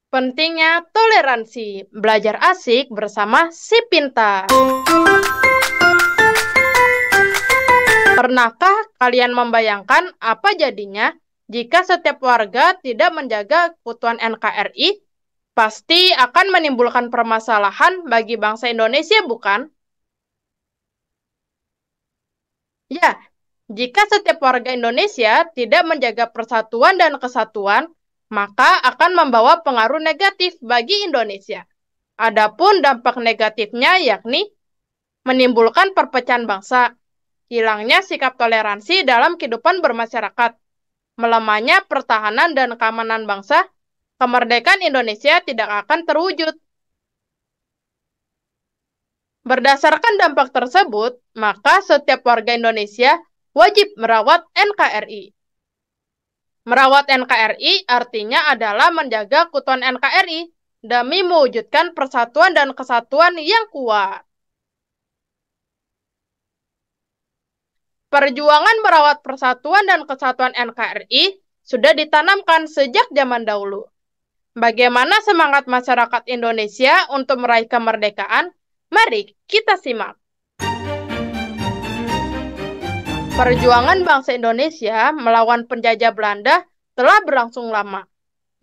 Pentingnya toleransi, belajar asik bersama si pintar. Pernahkah kalian membayangkan apa jadinya jika setiap warga tidak menjaga keutuhan NKRI? Pasti akan menimbulkan permasalahan bagi bangsa Indonesia, bukan? Ya, jika setiap warga Indonesia tidak menjaga persatuan dan kesatuan, maka akan membawa pengaruh negatif bagi Indonesia. Adapun dampak negatifnya yakni menimbulkan perpecahan bangsa, hilangnya sikap toleransi dalam kehidupan bermasyarakat, melemahnya pertahanan dan keamanan bangsa, kemerdekaan Indonesia tidak akan terwujud. Berdasarkan dampak tersebut, maka setiap warga Indonesia wajib merawat NKRI. Merawat NKRI artinya adalah menjaga keutuhan NKRI demi mewujudkan persatuan dan kesatuan yang kuat. Perjuangan merawat persatuan dan kesatuan NKRI sudah ditanamkan sejak zaman dahulu. Bagaimana semangat masyarakat Indonesia untuk meraih kemerdekaan? Mari kita simak. Perjuangan bangsa Indonesia melawan penjajah Belanda telah berlangsung lama.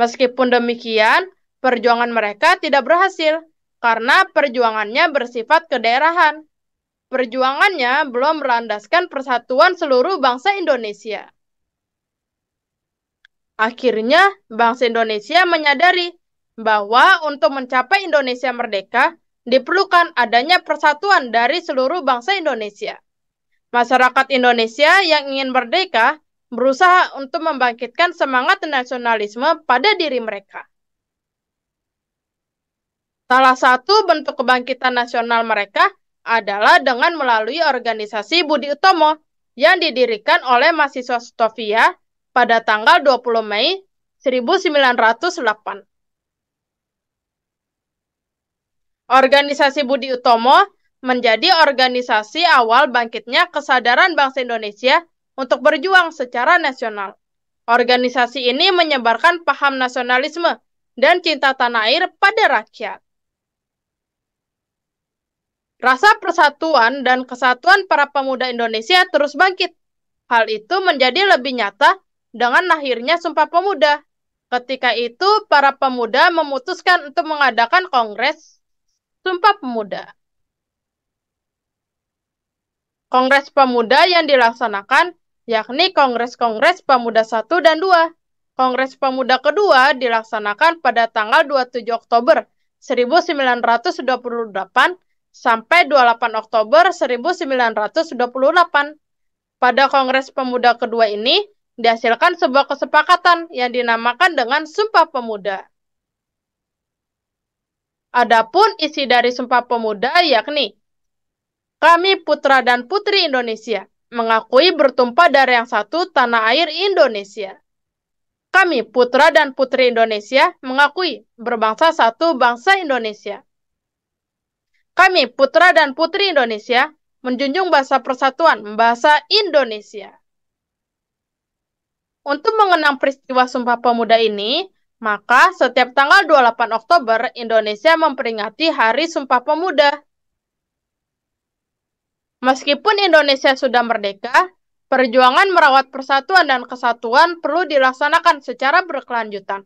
Meskipun demikian, perjuangan mereka tidak berhasil karena perjuangannya bersifat kedaerahan. Perjuangannya belum berlandaskan persatuan seluruh bangsa Indonesia. Akhirnya, bangsa Indonesia menyadari bahwa untuk mencapai Indonesia merdeka, diperlukan adanya persatuan dari seluruh bangsa Indonesia. Masyarakat Indonesia yang ingin merdeka berusaha untuk membangkitkan semangat nasionalisme pada diri mereka. Salah satu bentuk kebangkitan nasional mereka adalah dengan melalui organisasi Budi Utomo yang didirikan oleh mahasiswa Stovia pada tanggal 20 Mei 1908. Organisasi Budi Utomo menjadi organisasi awal bangkitnya kesadaran bangsa Indonesia untuk berjuang secara nasional. Organisasi ini menyebarkan paham nasionalisme dan cinta tanah air pada rakyat. Rasa persatuan dan kesatuan para pemuda Indonesia terus bangkit. Hal itu menjadi lebih nyata dengan lahirnya Sumpah Pemuda. Ketika itu, para pemuda memutuskan untuk mengadakan Kongres Sumpah Pemuda. Kongres Pemuda yang dilaksanakan yakni Kongres Pemuda 1 dan 2. Kongres Pemuda kedua dilaksanakan pada tanggal 27 Oktober 1928 sampai 28 Oktober 1928. Pada Kongres Pemuda kedua ini dihasilkan sebuah kesepakatan yang dinamakan dengan Sumpah Pemuda. Adapun isi dari Sumpah Pemuda yakni kami putra dan putri Indonesia mengakui bertumpah darah yang satu tanah air Indonesia. Kami putra dan putri Indonesia mengakui berbangsa satu bangsa Indonesia. Kami putra dan putri Indonesia menjunjung bahasa persatuan bahasa Indonesia. Untuk mengenang peristiwa Sumpah Pemuda ini, maka setiap tanggal 28 Oktober Indonesia memperingati Hari Sumpah Pemuda. Meskipun Indonesia sudah merdeka, perjuangan merawat persatuan dan kesatuan perlu dilaksanakan secara berkelanjutan.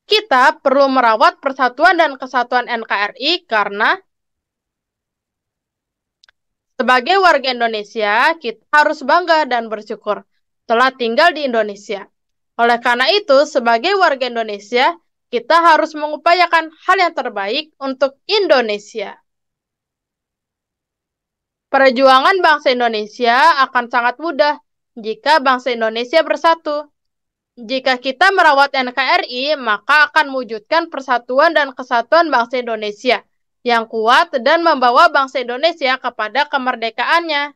Kita perlu merawat persatuan dan kesatuan NKRI karena sebagai warga Indonesia, kita harus bangga dan bersyukur telah tinggal di Indonesia. Oleh karena itu, sebagai warga Indonesia, kita harus mengupayakan hal yang terbaik untuk Indonesia. Perjuangan bangsa Indonesia akan sangat mudah jika bangsa Indonesia bersatu. Jika kita merawat NKRI, maka akan mewujudkan persatuan dan kesatuan bangsa Indonesia yang kuat dan membawa bangsa Indonesia kepada kemerdekaannya.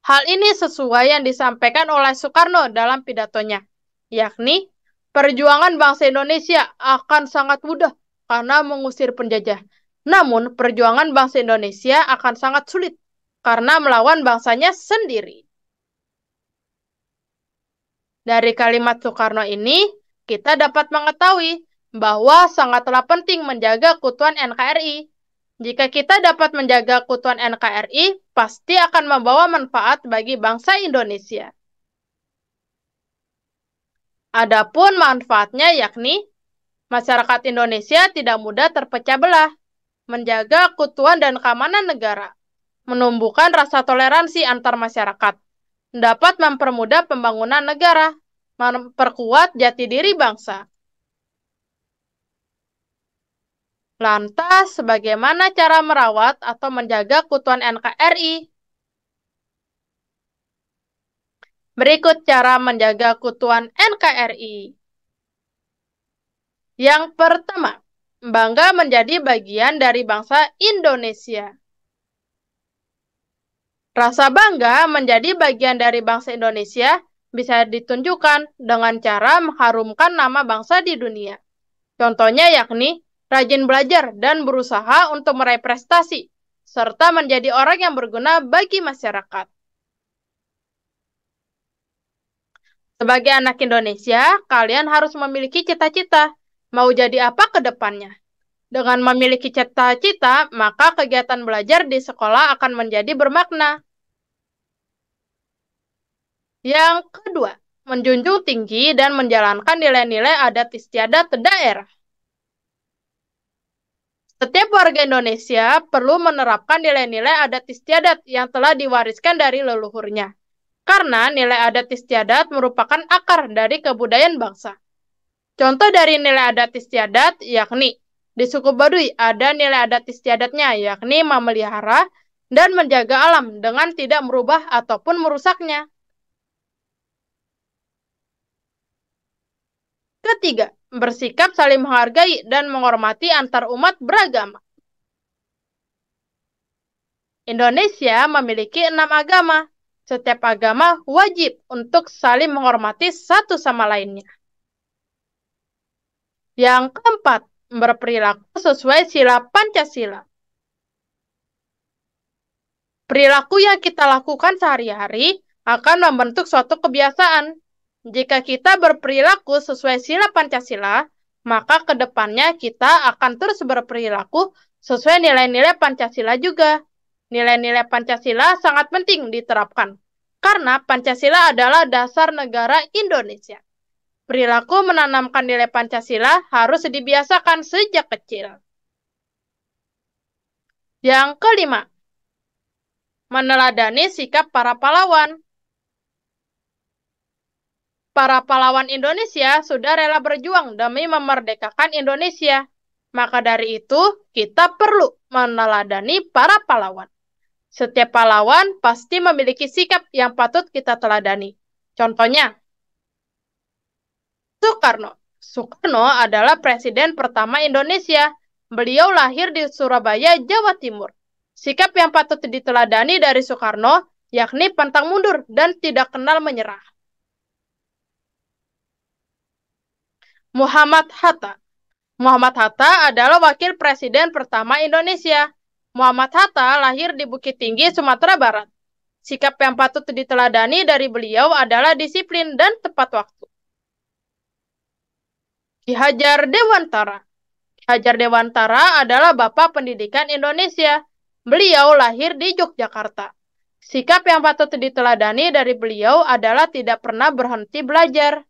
Hal ini sesuai yang disampaikan oleh Soekarno dalam pidatonya, yakni perjuangan bangsa Indonesia akan sangat mudah karena mengusir penjajah. Namun, perjuangan bangsa Indonesia akan sangat sulit karena melawan bangsanya sendiri. Dari kalimat Soekarno ini, kita dapat mengetahui bahwa sangatlah penting menjaga keutuhan NKRI. Jika kita dapat menjaga keutuhan NKRI, pasti akan membawa manfaat bagi bangsa Indonesia. Adapun manfaatnya yakni masyarakat Indonesia tidak mudah terpecah belah, menjaga keutuhan dan keamanan negara, menumbuhkan rasa toleransi antar masyarakat, dapat mempermudah pembangunan negara, memperkuat jati diri bangsa. Lantas, bagaimana cara merawat atau menjaga keutuhan NKRI? Berikut cara menjaga keutuhan NKRI. Yang pertama, bangga menjadi bagian dari bangsa Indonesia. Rasa bangga menjadi bagian dari bangsa Indonesia bisa ditunjukkan dengan cara mengharumkan nama bangsa di dunia. Contohnya yakni rajin belajar dan berusaha untuk meraih prestasi, serta menjadi orang yang berguna bagi masyarakat. Sebagai anak Indonesia, kalian harus memiliki cita-cita. Mau jadi apa ke depannya? Dengan memiliki cita-cita, maka kegiatan belajar di sekolah akan menjadi bermakna. Yang kedua, menjunjung tinggi dan menjalankan nilai-nilai adat istiadat daerah. Setiap warga Indonesia perlu menerapkan nilai-nilai adat istiadat yang telah diwariskan dari leluhurnya. Karena nilai adat istiadat merupakan akar dari kebudayaan bangsa. Contoh dari nilai adat istiadat yakni di suku Baduy ada nilai adat istiadatnya yakni memelihara dan menjaga alam dengan tidak merubah ataupun merusaknya. Ketiga, bersikap saling menghargai dan menghormati antar umat beragama. Indonesia memiliki 6 agama. Setiap agama wajib untuk saling menghormati satu sama lainnya. Yang keempat, berperilaku sesuai sila Pancasila. Perilaku yang kita lakukan sehari-hari akan membentuk suatu kebiasaan. Jika kita berperilaku sesuai sila Pancasila, maka ke depannya kita akan terus berperilaku sesuai nilai-nilai Pancasila juga. Nilai-nilai Pancasila sangat penting diterapkan, karena Pancasila adalah dasar negara Indonesia. Perilaku menanamkan nilai Pancasila harus dibiasakan sejak kecil. Yang kelima, meneladani sikap para pahlawan. Para pahlawan Indonesia sudah rela berjuang demi memerdekakan Indonesia. Maka dari itu, kita perlu meneladani para pahlawan. Setiap pahlawan pasti memiliki sikap yang patut kita teladani. Contohnya, Soekarno. Soekarno adalah presiden pertama Indonesia. Beliau lahir di Surabaya, Jawa Timur. Sikap yang patut diteladani dari Soekarno yakni pantang mundur dan tidak kenal menyerah. Muhammad Hatta. Muhammad Hatta adalah wakil presiden pertama Indonesia. Muhammad Hatta lahir di Bukit Tinggi, Sumatera Barat. Sikap yang patut diteladani dari beliau adalah disiplin dan tepat waktu. Ki Hajar Dewantara. Ki Hajar Dewantara adalah Bapak Pendidikan Indonesia. Beliau lahir di Yogyakarta. Sikap yang patut diteladani dari beliau adalah tidak pernah berhenti belajar.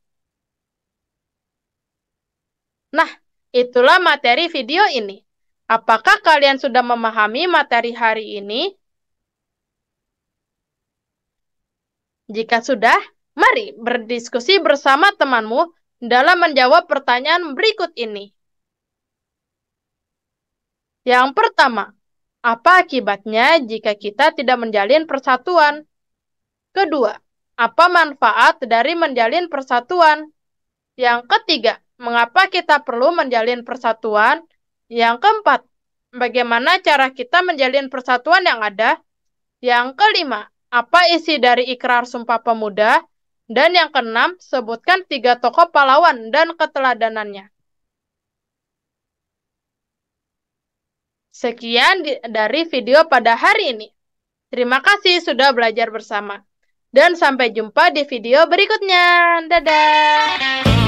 Nah, itulah materi video ini. Apakah kalian sudah memahami materi hari ini? Jika sudah, mari berdiskusi bersama temanmu dalam menjawab pertanyaan berikut ini. Yang pertama, apa akibatnya jika kita tidak menjalin persatuan? Kedua, apa manfaat dari menjalin persatuan? Yang ketiga, mengapa kita perlu menjalin persatuan? Yang keempat, bagaimana cara kita menjalin persatuan yang ada? Yang kelima, apa isi dari ikrar Sumpah Pemuda? Dan yang keenam, sebutkan 3 tokoh pahlawan dan keteladanannya. Sekian dari video pada hari ini. Terima kasih sudah belajar bersama. Dan sampai jumpa di video berikutnya. Dadah!